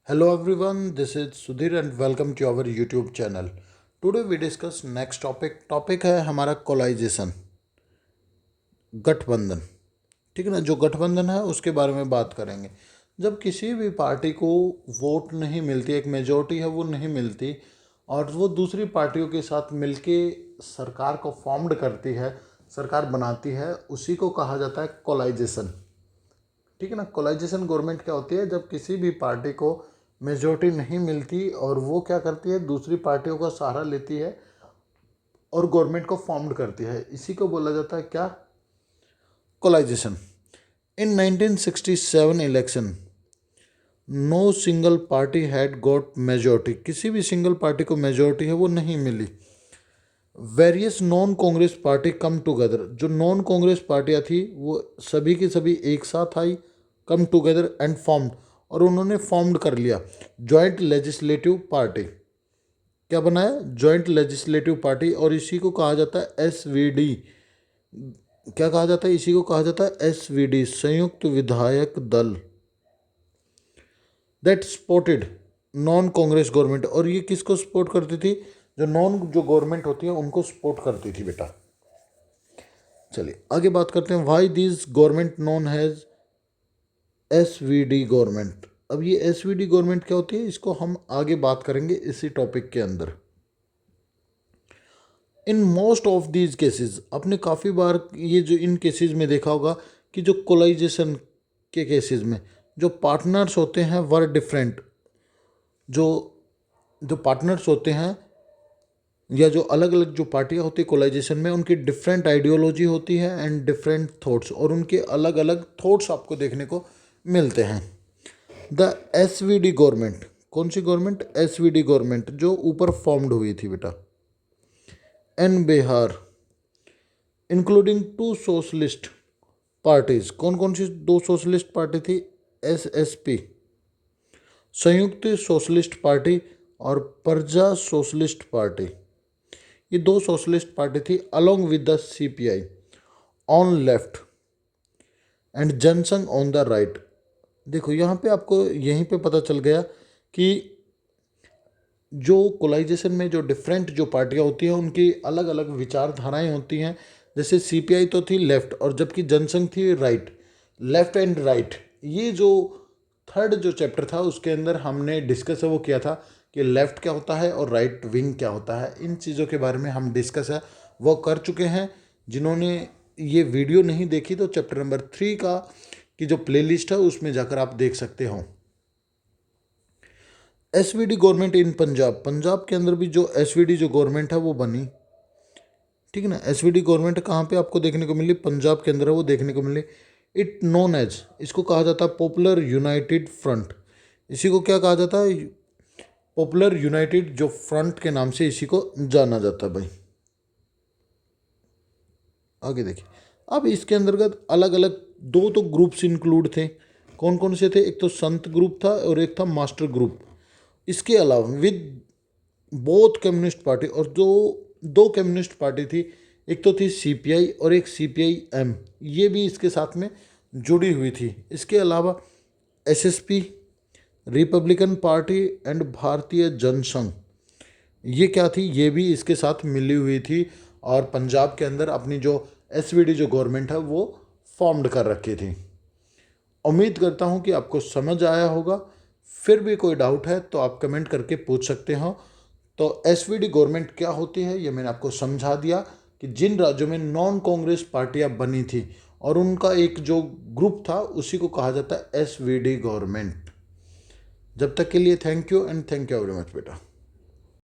Hello everyone, this is Sudhir and welcome to our YouTube channel. Today we discuss next topic. Topic है हमारा कोलाइजेशन, गठबंधन। ठीक है ना, जो गठबंधन है उसके बारे में बात करेंगे। जब किसी भी पार्टी को वोट नहीं मिलती, एक मेजोरिटी है वो नहीं मिलती और वो दूसरी पार्टियों के साथ मिलके सरकार को फॉर्म्ड करती है, सरकार बनाती है, उसी को कहा जाता है कोलाइजेशन। ठीक है ना। कोलाइजेशन गवर्नमेंट क्या होती है, जब किसी भी पार्टी को मेजोरिटी नहीं मिलती और वो क्या करती है, दूसरी पार्टियों का सहारा लेती है और गवर्नमेंट को फॉर्म्ड करती है, इसी को बोला जाता है क्या, coalition. In 1967 election no single party had got majority, किसी भी सिंगल पार्टी को मेजोरिटी है वो नहीं मिली। Various non Congress party come together, जो नॉन कांग्रेस पार्टियां थी वो सभी की सभी एक साथ आई, कम टुगेदर एंड फॉर्म्ड, और उन्होंने फॉर्म्ड कर लिया जॉइंट लेजिस्लेटिव पार्टी। क्या बनाया, जॉइंट लेजिस्लेटिव पार्टी, और इसी को कहा जाता है एसवीडी। क्या कहा जाता है, इसी को कहा जाता है एसवीडी, संयुक्त विधायक दल। That supported non Congress government, और ये किसको सपोर्ट करती थी, जो गवर्नमेंट होती है उनको सपोर्ट करती थी बेटा। चलिए आगे बात करते हैं। Why this government known has SVD government. अब ये एसवीडी गवर्नमेंट क्या होती है, इसको हम आगे बात करेंगे इसी टॉपिक के अंदर। In most of these cases, आपने काफ़ी बार ये जो इन केसेस में देखा होगा कि जो कोलाइजेशन के केसेस में जो पार्टनर्स होते हैं वर डिफरेंट, जो जो पार्टनर्स होते हैं या जो अलग अलग जो पार्टियां होती है कोलाइजेशन में, उनकी डिफरेंट आइडियोलॉजी होती है एंड डिफरेंट थॉट्स, और उनके अलग अलग थॉट्स आपको देखने को मिलते हैं। द एसवीडी गवर्नमेंट, कौन सी गवर्नमेंट, एसवीडी गवर्नमेंट, जो ऊपर फॉर्म्ड हुई थी बेटा, in Bihar, including two socialist parties, कौन कौन सी दो सोशलिस्ट पार्टी थी, एसएसपी संयुक्त सोशलिस्ट पार्टी और प्रजा सोशलिस्ट पार्टी, ये दो सोशलिस्ट पार्टी थी, along with the CPI on left and Jansangh on the right. देखो यहाँ पे आपको यहीं पे पता चल गया कि जो कोलाइजेशन में जो डिफरेंट जो पार्टियां होती हैं उनकी अलग अलग विचारधाराएं होती हैं। जैसे सीपीआई तो थी लेफ्ट, और जबकि जनसंघ थी राइट, लेफ्ट एंड राइट। ये जो थर्ड जो चैप्टर था उसके अंदर हमने डिस्कस है वो किया था कि लेफ्ट क्या होता है और राइट विंग क्या होता है, इन चीज़ों के बारे में हम डिस्कस है वो कर चुके हैं। जिन्होंने ये वीडियो नहीं देखी तो चैप्टर नंबर 3 का की जो प्लेलिस्ट है उसमें जाकर आप देख सकते हो। SVD government in Punjab, Punjab के अंदर भी जो एसवीडी जो गवर्नमेंट है वो बनी। ठीक है ना, एसवीडी गवर्नमेंट कहाँ पे आपको देखने को मिली, पंजाब के अंदर है वो देखने को मिली। इट नोन एज, इसको कहा जाता है पॉपुलर यूनाइटेड फ्रंट, इसी को क्या कहा जाता है, पॉपुलर यूनाइटेड जो फ्रंट के नाम से इसी को जाना जाता है भाई। आगे देखिए, अब इसके अंतर्गत अलग अलग दो तो ग्रुप्स इंक्लूड थे, कौन कौन से थे, एक तो संत ग्रुप था और एक था मास्टर ग्रुप। इसके अलावा विद बोथ कम्युनिस्ट पार्टी, और जो दो कम्युनिस्ट पार्टी थी, एक तो थी सीपीआई और एक सीपीआई एम, ये भी इसके साथ में जुड़ी हुई थी। इसके अलावा एसएसपी, रिपब्लिकन पार्टी एंड भारतीय जनसंघ, ये क्या थी, ये भी इसके साथ मिली हुई थी और पंजाब के अंदर अपनी जो एसवीडी जो गवर्नमेंट है वो फॉर्म्ड कर रखी थी। उम्मीद करता हूँ कि आपको समझ आया होगा। फिर भी कोई डाउट है तो आप कमेंट करके पूछ सकते हो। तो एसवीडी गवर्नमेंट क्या होती है ये मैंने आपको समझा दिया कि जिन राज्यों में नॉन कांग्रेस पार्टियां बनी थी और उनका एक जो ग्रुप था उसी को कहा जाता है एसवीडी गवर्नमेंट। जब तक के लिए thank you and thank you very much बेटा।